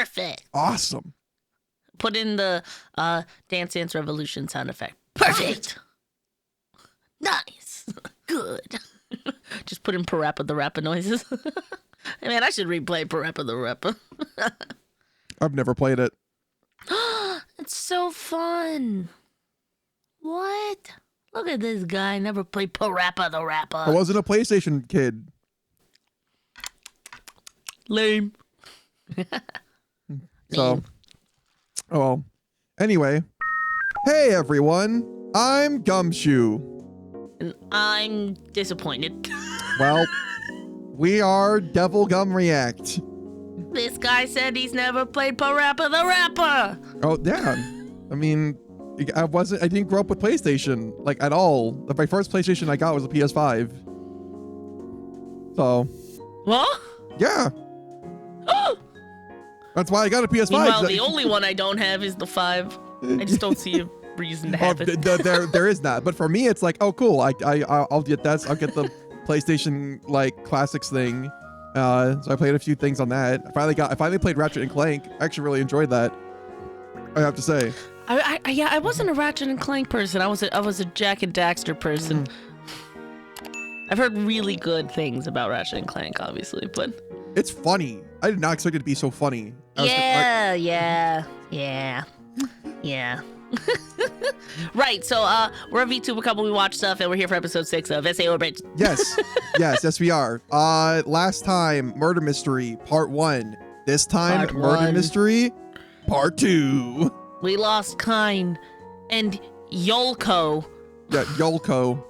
Perfect. Awesome. Put in the Dance Dance Revolution sound effect. Perfect. Nice. Good. Just put in Parappa the Rapper noises. Man, I should replay Parappa the Rapper. I've never played it. It's so fun. What? Look at this guy. Never played Parappa the Rapper. I wasn't a PlayStation kid. Lame. So, oh well. Anyway, hey everyone, I'm Gumshoe. And I'm disappointed. Well, we are Devil Gum React. This guy said he's never played Parappa the Rapper. Oh yeah, I mean, I didn't grow up with PlayStation like at all. My first PlayStation I got was a PS5. So. What? Yeah. That's why I got a PS5. Meanwhile, the only one I don't have is the 5. I just don't see a reason to have it. There is that. But for me, it's like, oh, cool. I'll get that. I'll get the PlayStation like classics thing. So I played a few things on that. I finally played Ratchet and Clank. I actually really enjoyed that. I have to say. I wasn't a Ratchet and Clank person. I was a Jack and Daxter person. I've heard really good things about Ratchet and Clank, obviously, but it's funny. I did not expect it to be so funny. Yeah. Right, so we're a VTuber couple. We watch stuff, and we're here for episode 6 of SAO Abridged. Yes, we are. Last time, Murder Mystery, part 1. This time, Part Murder 1. Mystery, part 2. We lost Kine and Yolko. Yeah, Yolko.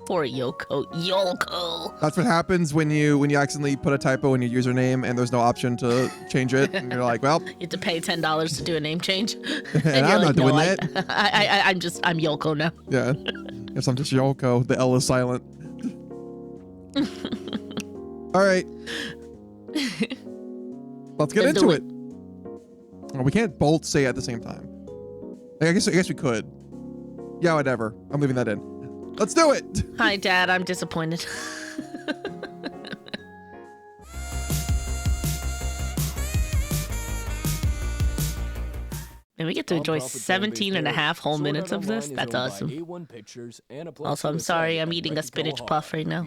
Poor Yolko. That's what happens when you accidentally put a typo in your username and there's no option to change it. And you're like, well, You have to pay $10 to do a name change. and I'm not doing that. I'm Yolko now. Yeah. Yes, I'm just Yolko. The L is silent. All right. Let's get into it. Oh, we can't both say it at the same time. I guess we could. Yeah, whatever. I'm leaving that in. Let's do it. Hi, Dad. I'm disappointed. And we get to enjoy 17 and a half whole minutes of this. That's awesome. Also, I'm sorry. I'm eating a spinach puff right now.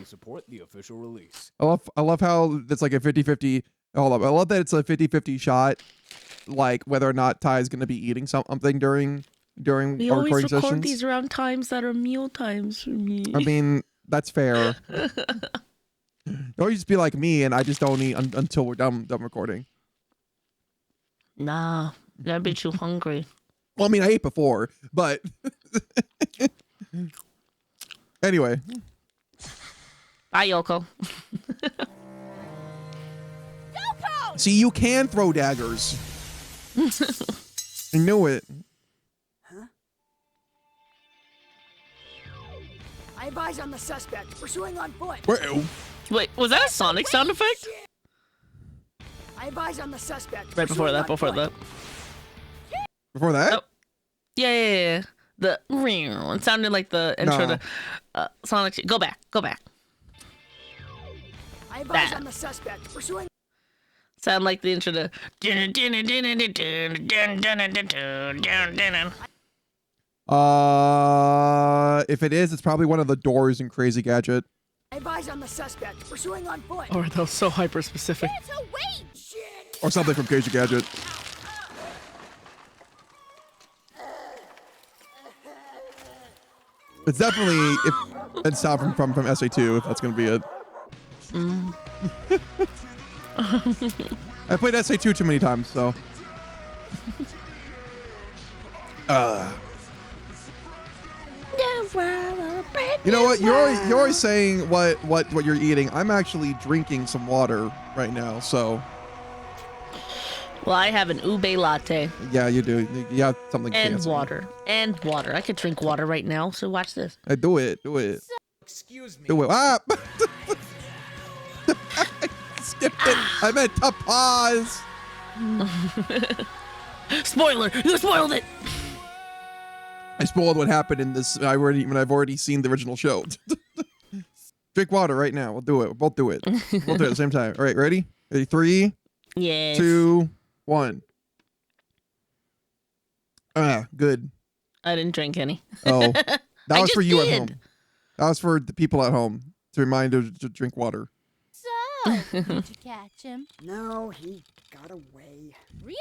I love how it's like a 50-50. Hold up. I love that it's a 50-50 shot, like whether or not Ty is going to be eating something during We our always recording record sessions. these around times that are meal times for me. I mean, that's fair. Or you just be like me and I just don't eat until we're done recording. Nah, I'd be too hungry. Well, I mean, I ate before, but anyway. Bye, Yoko. See, you can throw daggers. I knew it. I advise on the suspect pursuing on foot. Wait, was that a Sonic sound effect? I advise on the suspect. Right before that. Before that? Oh. Yeah. The it sounded like the intro to Sonic. Go back. I advise on the suspect pursuing. Sound like the intro to. If it is, it's probably one of the doors in Crazy Gadget. I advise on the suspect pursuing on foot. Or those so hyper specific. Or something from Crazy Gadget. It's definitely it's out from SA2 if that's gonna be it. I played SA2 too many times, so. You know what? You're always saying what you're eating. I'm actually drinking some water right now, so. Well, I have an ube latte. Yeah, you do. You have something. And fancy. water. I could drink water right now, so watch this. Do it. Excuse me. Do it. Ah! I skipped it. I meant to pause. Spoiler! You spoiled it! I spoiled what happened in this. I've already seen the original show. Drink water right now. We'll do it. We'll both do it. We'll do it at the same time. All right, ready? Ready? 3, Yes. 2, 1. Good. I didn't drink any. Oh, that I was for just you did. at home. That was for the people at home to remind them to drink water. So, did you catch him? No, he got away. Really?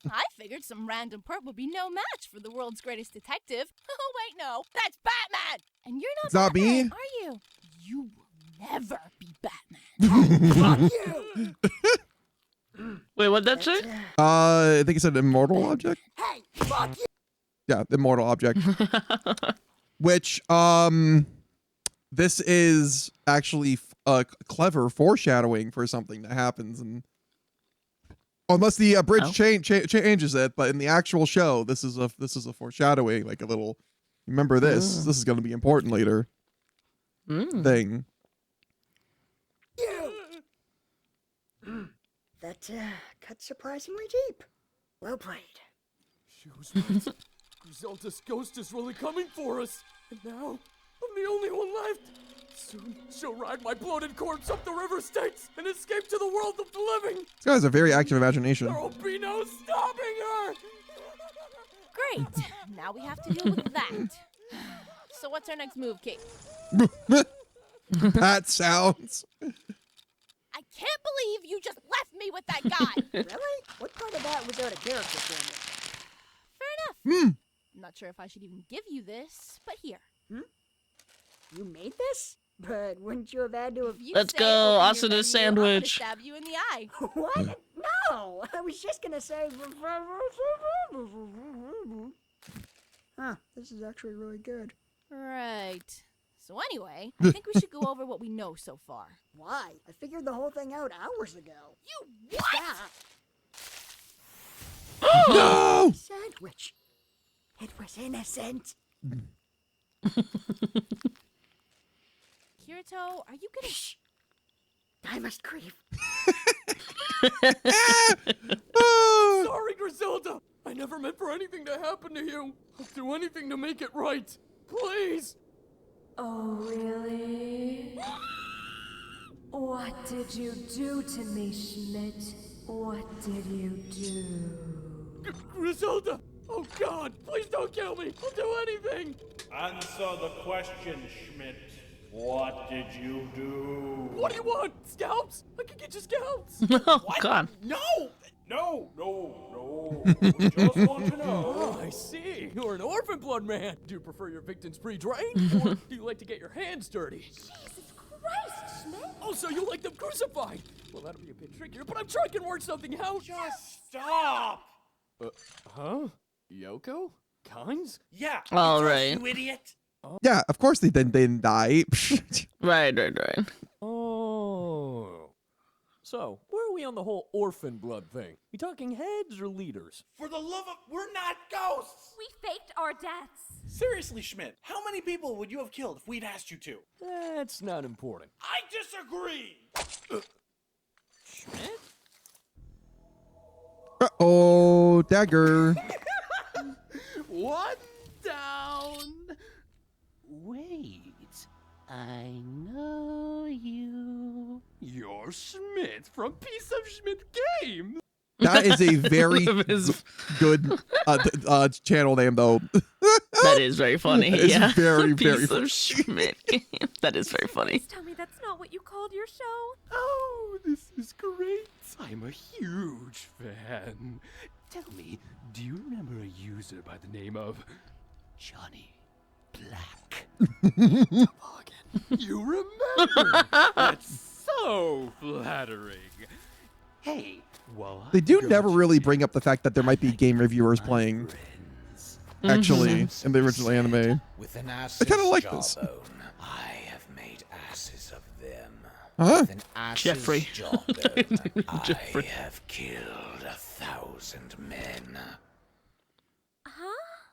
I figured some random perp would be no match for the world's greatest detective. Oh, wait, no. That's Batman! And you're not It's not Batman, me. are you? You will never be Batman. Fuck you! Wait, what'd that say? I think it's an immortal object. Hey, fuck you! Yeah, immortal object. Which, this is actually clever foreshadowing for something that happens, and unless the bridge changes it, but in the actual show, this is a foreshadowing, like a little. Remember this. This is going to be important later. Thing. You! That cut surprisingly deep. Well played. She was right. Griselda's ghost is really coming for us. And now, I'm the only one left. Soon, she'll ride my bloated corpse up the river Styx and escape to the world of the living. This guy has a very active imagination. There'll be no stopping her. Great. Now we have to deal with that. So what's our next move, Kate? That sounds. I can't believe you just left me with that guy. Really? What part of that was out of character for me? Fair enough. I'm not sure if I should even give you this, but here. You made this? But wouldn't you have had to have... If you Let's say go, open your Austin menu, is I'm gonna sandwich. stab you in the eye. What? No! I was just gonna say... Huh, this is actually really good. Right. So anyway, I think we should go over what we know so far. Why? I figured the whole thing out hours ago. You what? No! Sandwich. It was innocent. Kirito, are you gonna... Shh. I must creep. Sorry, Griselda. I never meant for anything to happen to you. I'll do anything to make it right. Please. Oh, really? What did you do to me, Schmidt? What did you do? Griselda. Oh, God. Please don't kill me. I'll do anything. Answer the question, Schmidt. What did you do? What do you want? Scalps? I can get you scalps. Oh, God. No! No! We just want to know. Oh, I see. You're an orphan blood man. Do you prefer your victims pre-drained, or do you like to get your hands dirty? Jesus Christ, Schmidt! Oh, so you like them crucified? Well, that'll be a bit trickier, but I'm sure I can work something out. Just stop! Huh? Yoko? Kynes? Yeah. All it does, right. You idiot. Yeah, of course they didn't die. Right. Oh. So, where are we on the whole orphan blood thing? We talking heads or leaders? For the love of... We're not ghosts! We faked our deaths. Seriously, Schmidt, how many people would you have killed if we'd asked you to? That's not important. I disagree! Schmidt? Uh-oh, dagger. One down. Wait, I know you. You're Schmidt from Piece of Schmidt Game. That is a very good channel name, though. That is very funny. It's Yeah. very, Piece very of funny. Schmidt. That is very funny. Please tell me that's not what you called your show. Oh, this is great. I'm a huge fan. Tell me, do you remember a user by the name of Johnny Black? You remember? That's so flattering. Hey, well, They do never really bring up the fact that there might be game reviewers playing, actually, in the original anime. With an I kind of like this. jawbone, I have made asses of them. Huh? With an ass's Jeffrey. jawbone, Jeffrey. I have killed 1,000 men.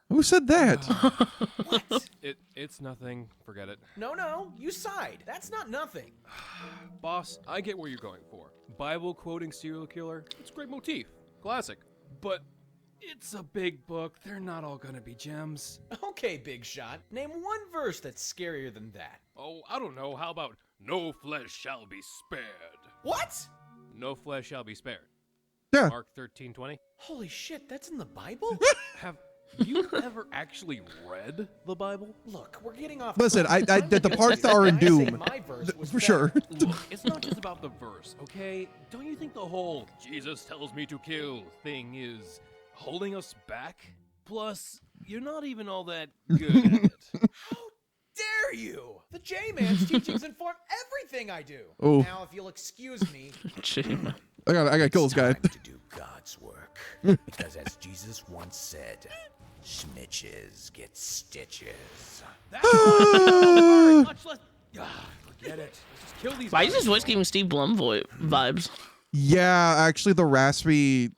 Who said that? What? It's nothing. Forget it. No, you sighed. That's not nothing. Boss, I get where you're going for. Bible quoting serial killer, it's a great motif. Classic. But it's a big book. They're not all gonna be gems. Okay, big shot. Name one verse that's scarier than that. Oh, I don't know. How about no flesh shall be spared? What? No flesh shall be spared. Yeah. Mark 13:20. Holy shit, that's in the Bible? Have you ever actually read the Bible? Look, we're getting off. Listen, track. the parts that are in I say Doom, my verse was for sure. better. Look, it's not just about the verse, okay? Don't you think the whole Jesus tells me to kill thing is holding us back? Plus, you're not even all that good at it. How dare you? The J-Man's teachings inform everything I do. Ooh. Now, if you'll excuse me, I gotta kill this guy. Time to do God's work. Because as Jesus once said, schmitches get stitches. That's fine. Much less. Forget it. Let's just kill these Why is guys. his voice giving Steve Blum vibes? Yeah, actually, the raspy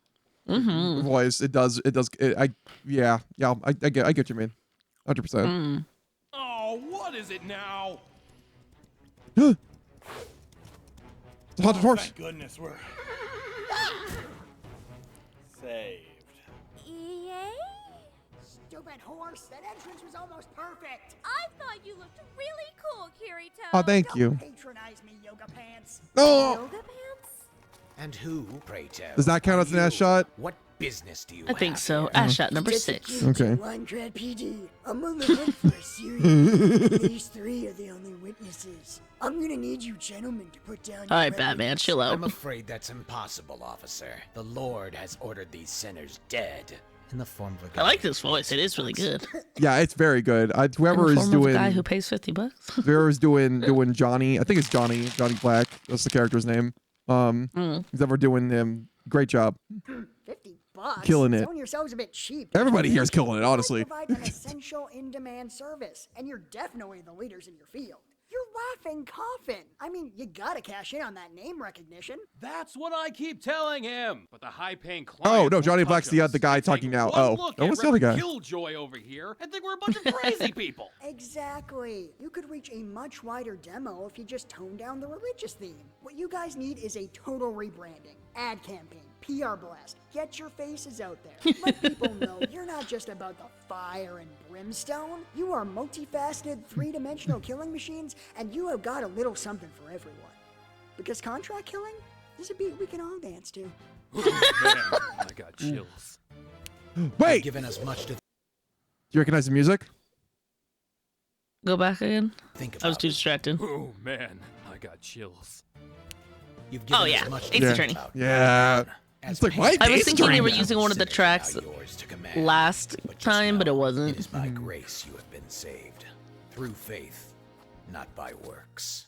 voice, it does. I get what you mean. 100%. Oh, what is it now? It's a haunted horse. Thank goodness we're saved. Yay? Stupid horse, that entrance was almost perfect. I thought you looked really cool, Kirito. Oh, thank you. Patronize me, yoga pants. Oh, Yoga pants? And who, pray tell? does that count as an ass shot? What business do you I think have so. here? Ash shot number 6. Okay. One Grad PD. I'm on the hunt for a serial. These 3 are the only witnesses. I'm gonna need you gentlemen to put down your All right, weapons. Batman, chill out. I'm afraid that's impossible, officer. The Lord has ordered these sinners dead in the form of a I like this voice. It is really good. Yeah, it's very good. Whoever In the is form of a doing, guy who pays $50. whoever's doing Johnny, I think it's Johnny Black. That's the character's name. Who's ever doing him? Great job. $50? Killing it. Selling yourselves a bit cheap. Everybody here is killing it, honestly. You provide an essential in-demand service, and you're definitely the leaders in your field. You're laughing Coffin. I mean, you gotta cash in on that name recognition. That's what I keep telling him. But the high-paying client. Oh no, won't Johnny touch Black's us. the guy They talking take now. one Oh, look no, at what's the other guy? Killjoy over here and think we're a bunch of crazy people. Exactly. You could reach a much wider demo if you just tone down the religious theme. What you guys need is a total rebranding, ad campaign, PR blast. Get your faces out there. Let people know you're not just about the fire and brimstone. You are multifaceted, three-dimensional killing machines, and you have got a little something for everyone. Because contract killing is a beat we can all dance to. Oh, man, I got chills. Wait, do Given us much to you recognize the music? Go back again. think about. I was too distracted. Oh man, I got chills. You've given Oh, us yeah. much Ace to Attorney. think about. Yeah. As It's like, why pain I was Ace thinking they Attorney were now? using one of the sinners tracks are yours to command. last But just time, but it know, wasn't. It is by grace you have been saved. Through faith, not by works.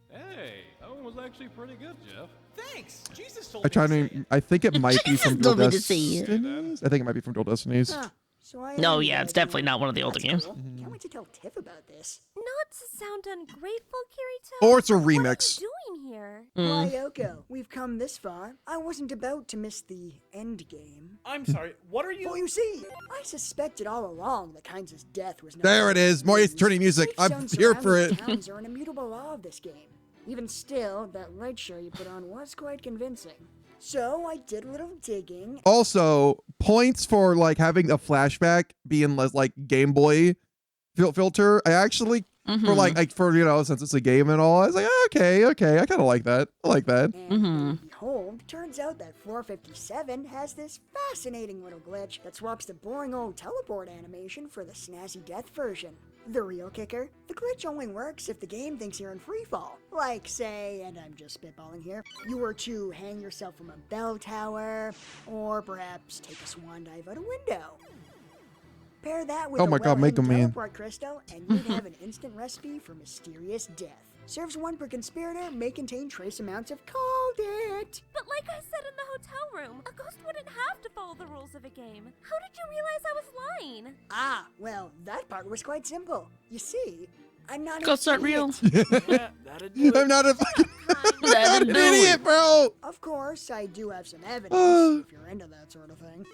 Hey, that one was actually pretty good, Jeff. thanks. Jesus told I me try to say to. it. I think it might be Jesus from Dual told me to say it. Destinies. I think it might be from Dual Destinies. Huh. So I No, am yeah, the it's idea. definitely not one of the older That's games. cool. Can't wait to tell Tiff about this. Not to sound ungrateful, Kirito. Or it's a What are you remix. doing here? Mm. Ryoko, we've come this far. I wasn't about to miss the end game. I'm sorry, what are Well, you? you see, I suspected all along that Kynes' death was not. There it is. More Ace Attorney music. Safe I'm zones here for surrounding it. Towns are an immutable law of this game. Even still, that light show you put on was quite convincing. So I did a little digging. Also, points for like having a flashback being less like Game Boy filter. I actually for like for since it's a game and all, I was like, okay, I kind of like that. I like that. And lo and behold, turns out that floor 57 has this fascinating little glitch that swaps the boring old teleport animation for the snazzy death version. The real kicker, the glitch only works if the game thinks you're in freefall. Like, say, and I'm just spitballing here, you were to hang yourself from a bell tower, or perhaps take a swan dive out a window. Pair that with Oh a my God, Mega well-hidden Man. teleport crystal, and you'd have an instant recipe for mysterious death. Serves one per conspirator, may contain trace amounts of called it. But like I said in the hotel room, a ghost wouldn't have to follow the rules of a game. How did you realize I was lying? Ah, well, that part was quite simple. You see, I'm not Ghosts an aren't real. idiot. Yeah, that'd do it. I'm not a fucking That'd an do idiot, it. bro. Of course, I do have some evidence, if you're into that sort of thing.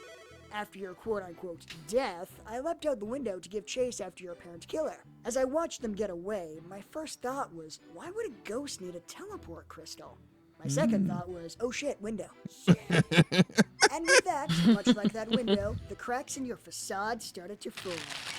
After your quote-unquote death, I leapt out the window to give chase after your apparent killer. As I watched them get away, my first thought was, why would a ghost need a teleport crystal? My second thought was, oh shit, window. And with that, Much like that window, the cracks in your facade started to form.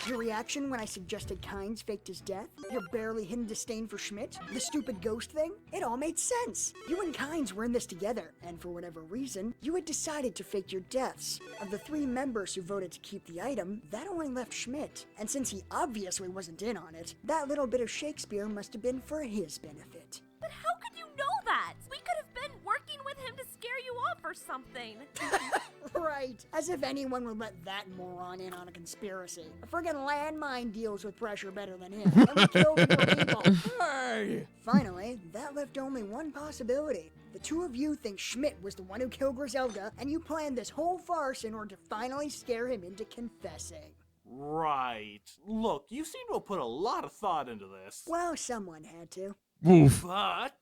Your reaction when I suggested Kynes faked his death? Your barely hidden disdain for Schmidt? The stupid ghost thing? It all made sense. You and Kynes were in this together, and for whatever reason, you had decided to fake your deaths. Of the 3 members who voted to keep the item, that only left Schmidt. And since he obviously wasn't in on it, that little bit of Shakespeare must have been for his benefit. But how could you know that? We could have been working with him to scare you off or something. Right. As if anyone would let that moron in on a conspiracy. A friggin' landmine deals with pressure better than him. And we killed more people. Hey! Finally, that left only one possibility. The 2 of you think Schmidt was the one who killed Griselda, and you planned this whole farce in order to finally scare him into confessing. Right. Look, you seem to have put a lot of thought into this. Well, someone had to. Oof. But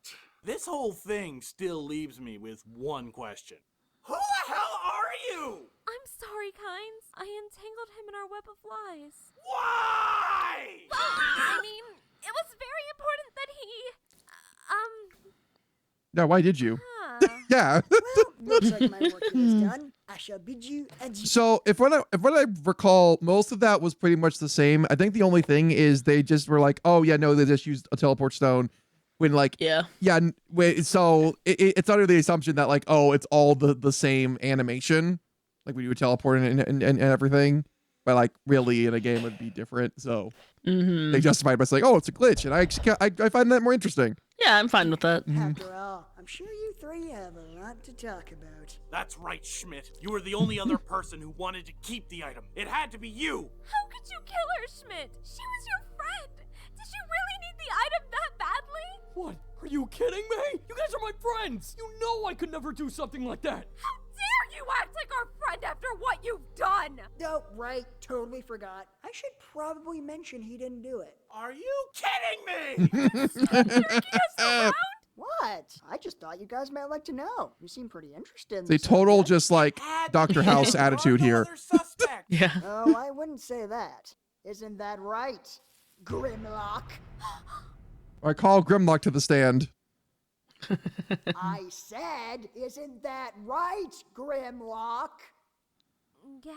this whole thing still leaves me with one question. Who the hell are you? I'm sorry, Kynes. I entangled him in our web of lies. Why? I mean, it was very important that he... Yeah, why did you? Yeah. Well, looks like my work here is done. I shall bid you adieu. So if what I recall, most of that was pretty much the same. I think the only thing is they just were like, oh yeah, no, they just used a teleport stone. When like so it's under the assumption that like, oh, it's all the same animation, like when you would teleport and everything, but like really in a game would be different. So they justified by saying, oh, it's a glitch, and I find that more interesting. Yeah, I'm fine with that. After all, I'm sure you 3 have a lot to talk about. That's right, Schmidt. You were the only other person who wanted to keep the item. It had to be you. How could you kill her, Schmidt? She was your friend. Did you really need the item that badly? What? Are you kidding me? You guys are my friends! You know I could never do something like that! How dare you act like our friend after what you've done? Oh, right. Totally forgot. I should probably mention he didn't do it. Are you kidding me? What? I just thought you guys might like to know. You seem pretty interested in It's a this total subject. just like Dr. House attitude here. Yeah. Oh, I wouldn't say that. Isn't that right, Grimlock? I call Grimlock to the stand. I said, isn't that right, Grimlock? Gasp?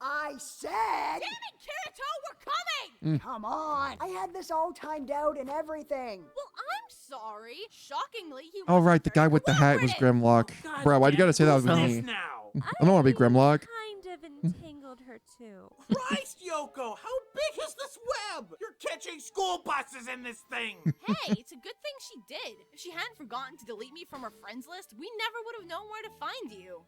I said... Damn it, Kirito, we're coming! Come on! I had this all timed out and everything. Well, I'm sorry. Shockingly, he Oh right, the guy with the hat was Grimlock. Bro, why'd you gotta say that was me? Now. I don't want to be Grimlock. Kind of entangled her too. Christ, Yoko, how big is this web? You're catching school buses in this thing. Hey, it's a good thing she did. If she hadn't forgotten to delete me from her friends list, we never would have known where to find you.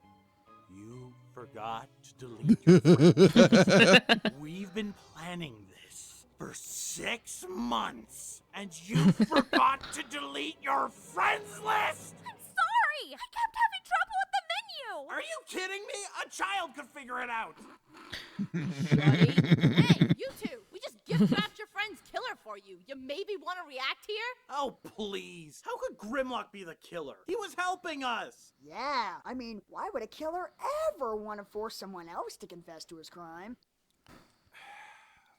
You forgot to delete your friends. We've been planning this for 6 months, and you forgot to delete your friends list? I'm sorry! I kept having trouble with the menu! Are you kidding me? A child could figure it out. Hey, you two, we just gift wrapped your friend's killer for you. You maybe want to react here? Oh, please. How could Grimlock be the killer? He was helping us. Yeah, I mean, why would a killer ever want to force someone else to confess to his crime?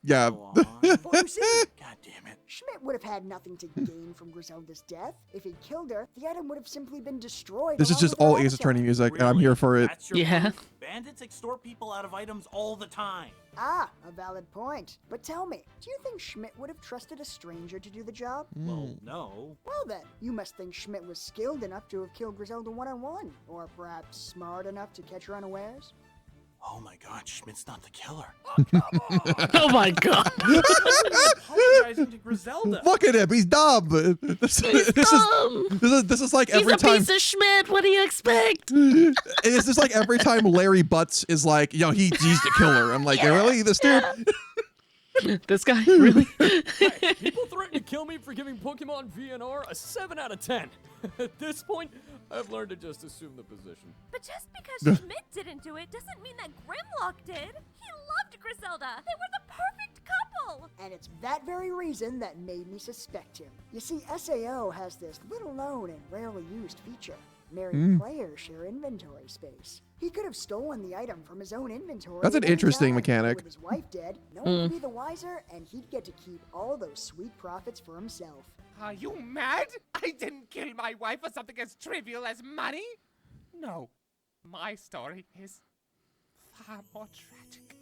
Yeah. Well, you see, God damn it. Schmidt would have had nothing to gain from Griselda's death. If he'd killed her, the item would have simply been destroyed. This is along just with her all Ace avatar. Attorney music, and I'm here for it. That's your Yeah. proof? Bandits extort people out of items all the time. Ah, a valid point. But tell me, do you think Schmidt would have trusted a stranger to do the job? Well, no. Well then, you must think Schmidt was skilled enough to have killed Griselda one-on-one, or perhaps smart enough to catch her unawares. Oh my god, Schmidt's not the killer. Oh my god. Apologizing to Griselda. Look at him, he's dumb. This is like every He's a time. piece of Schmidt. What do you expect? It's just like every time Larry Butts is like, yo, he's the killer. I'm like, really, this dude? This guy, really? Hey, people threaten to kill me for giving Pokemon VNR a 7 out of 10. At this point, I've learned to just assume the position. But just because Schmidt didn't do it doesn't mean that Grimlock did. He loved Griselda. They were the perfect couple. And it's that very reason that made me suspect him. You see, SAO has this little known and rarely used feature. Married players share inventory space. He could have stolen the item from his own inventory. That's an at any interesting time. mechanic. With his wife dead, no one would be the wiser, and he'd get to keep all those sweet profits for himself. Are you mad? I didn't kill my wife for something as trivial as money. No. My story is far more tragic.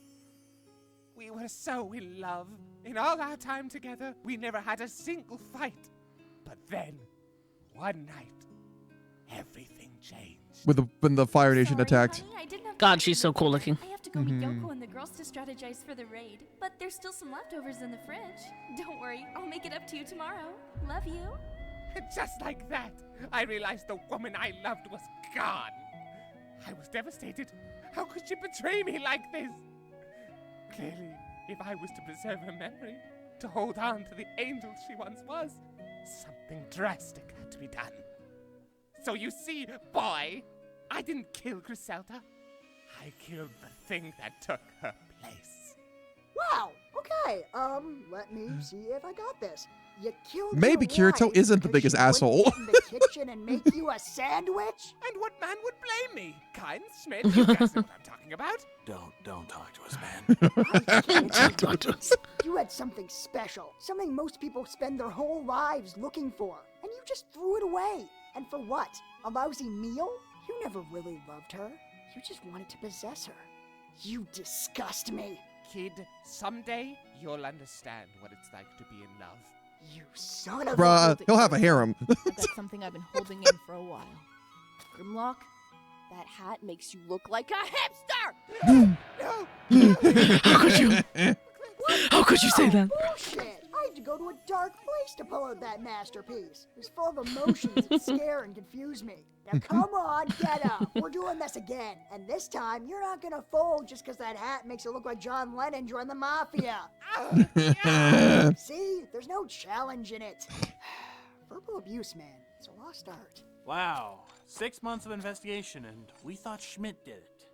We were so in love. In all our time together, we never had a single fight. But then, one night, everything changed. When the Fire Nation attacked. Honey, I didn't have God, time she's for so the cool raid. looking. I have to go meet Yoko and the girls to strategize for the raid. But there's still some leftovers in the fridge. Don't worry, I'll make it up to you tomorrow. Love you. Just like that, I realized the woman I loved was gone. I was devastated. How could she betray me like this? Clearly, if I was to preserve her memory, to hold on to the angel she once was, something drastic had to be done. So you see, boy, I didn't kill Griselda. I killed the thing that took her place. Wow. Okay. Let me see if I got this. You killed Maybe your Kirito wife isn't the because biggest she wouldn't asshole. get in the kitchen and make you a sandwich? And what man would blame me? Kind Schmidt, you guys know what I'm talking about. Don't talk to us, man. I can't. You had something special, something most people spend their whole lives looking for, and you just threw it away. And for what? A lousy meal? You never really loved her. You just wanted to possess her. You disgust me. Kid, someday you'll understand what it's like to be in love. You son of Bruh, he'll have a harem. I've got something I've been holding in for a while. Grimlock, that hat makes you look like a hipster! How could you? How could you say that? Bullshit! I had to go to a dark place to pull out that masterpiece. It was full of emotions that scare and confuse me. Now come on, get up. We're doing this again. And this time, you're not gonna fold just because that hat makes it look like John Lennon joined the mafia. See? There's no challenge in it. Verbal abuse, man. It's a lost art. Wow, 6 months of investigation, and we thought Schmidt did it.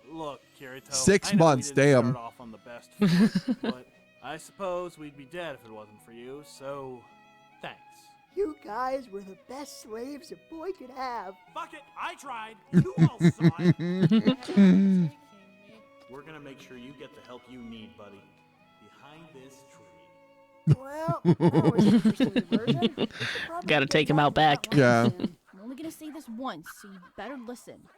Look, Kirito. 6 I know we months, didn't damn. Start off on the best foot, but I suppose we'd be dead if it wasn't for you. So, thanks. You guys were the best slaves a boy could have. Fuck it, I tried. You all saw it. We're gonna make sure you get the help you need, buddy. Behind this tree. Well, that was an interesting diversion. Gotta take him out back. Yeah. I'm only gonna say this once, so you better listen.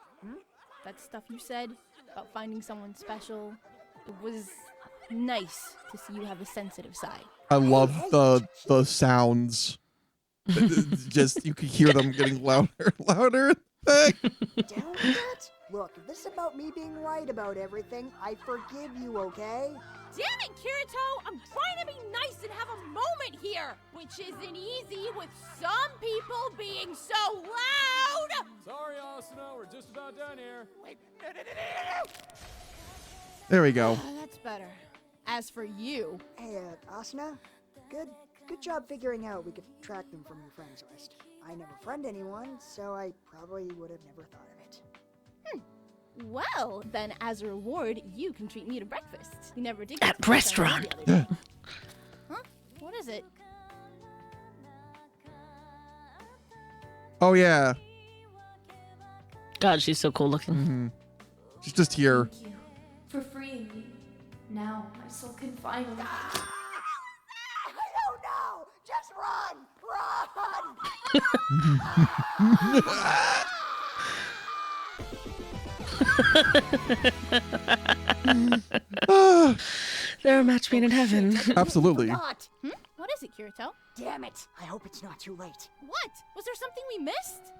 That stuff you said about finding someone special, it was nice to see you have a sensitive side. I love the sounds. Just you could hear them getting louder, louder. Down with that? Look, if this is about me being right about everything, I forgive you, okay? Damn it, Kirito! I'm trying to be nice and have a moment here, which isn't easy with some people being so loud! Sorry, Asuna, we're just about done here. Wait, There we go. that's better. As for you, Hey, Asuna, good job figuring out we could track them from your friends list. I never friend anyone, so I probably would have never thought of it. well, then as a reward, you can treat me to breakfast. You never did. At get to restaurant. the other day. Huh? What is it? Oh yeah. God, she's so cool looking. She's just here. Thank you for freeing me. Now my soul can finally. I don't know! Just run! They're a match made in heaven. Absolutely. Not! What is it, Kirito? Damn it! I hope it's not too late. What? Was there something we missed?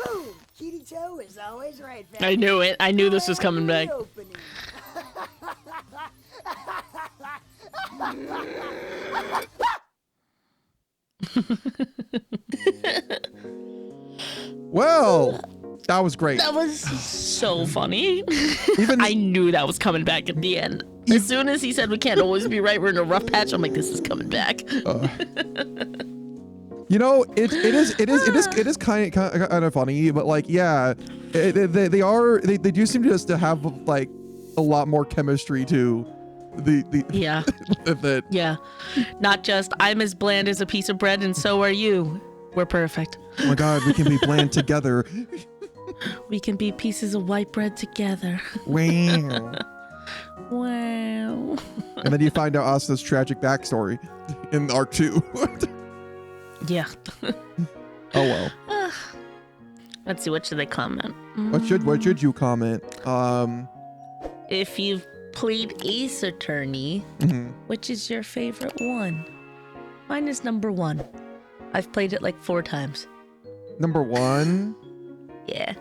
Boom! Kirito is always right, fam. I knew it. I knew this was coming back. Opening. Well, that was great. That was so funny. Even I knew that was coming back at the end. As soon as he said we can't always be right, we're in a rough patch, I'm like, this is coming back. you know, it is kind of funny, but like, yeah, they do seem just to have like a lot more chemistry to the Yeah. that. Yeah. Not just, I'm as bland as a piece of bread and so are you. We're perfect. Oh my God, we can be bland together. We can be pieces of white bread together. Wow. Wow. And then you find out Asuna's tragic backstory in Arc 2. Yeah. Oh well. Let's see, what should they comment? What should you comment? If you've played Ace Attorney, which is your favorite one? Mine is number 1. I've played it like 4 times. Number 1? Yeah.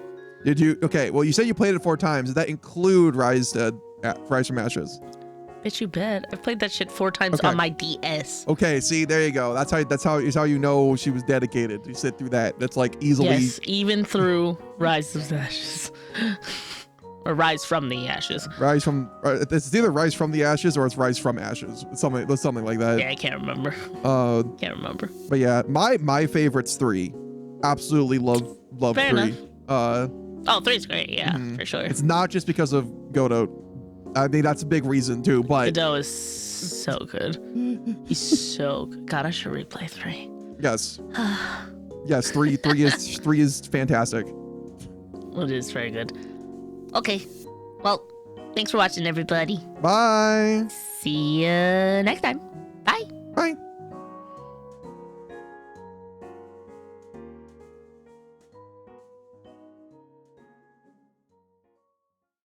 Did you? Okay, well, you said you played it 4 times. Did that include Rise from Ashes? Bitch, you bet. I've played that shit 4 times Okay. on my DS. Okay, see, there you go. That's how you know she was dedicated. You sit through that. That's like easily. Yes, even through Rise of the Ashes. Or Rise from the Ashes. Rise from. It's either Rise from the Ashes or it's Rise from Ashes. It's something like that. Yeah, I can't remember. Can't remember. But yeah, my favorite's 3. Absolutely love Fair 3. enough. Oh, 3's great. Yeah, for sure. It's not just because of Godot. I mean, that's a big reason too, but Godot is so good. He's so good. God, I should replay 3. yes. Yes, 3 is fantastic. It is very good. Okay. Well, thanks for watching, everybody. Bye. See you next time. Bye. Bye.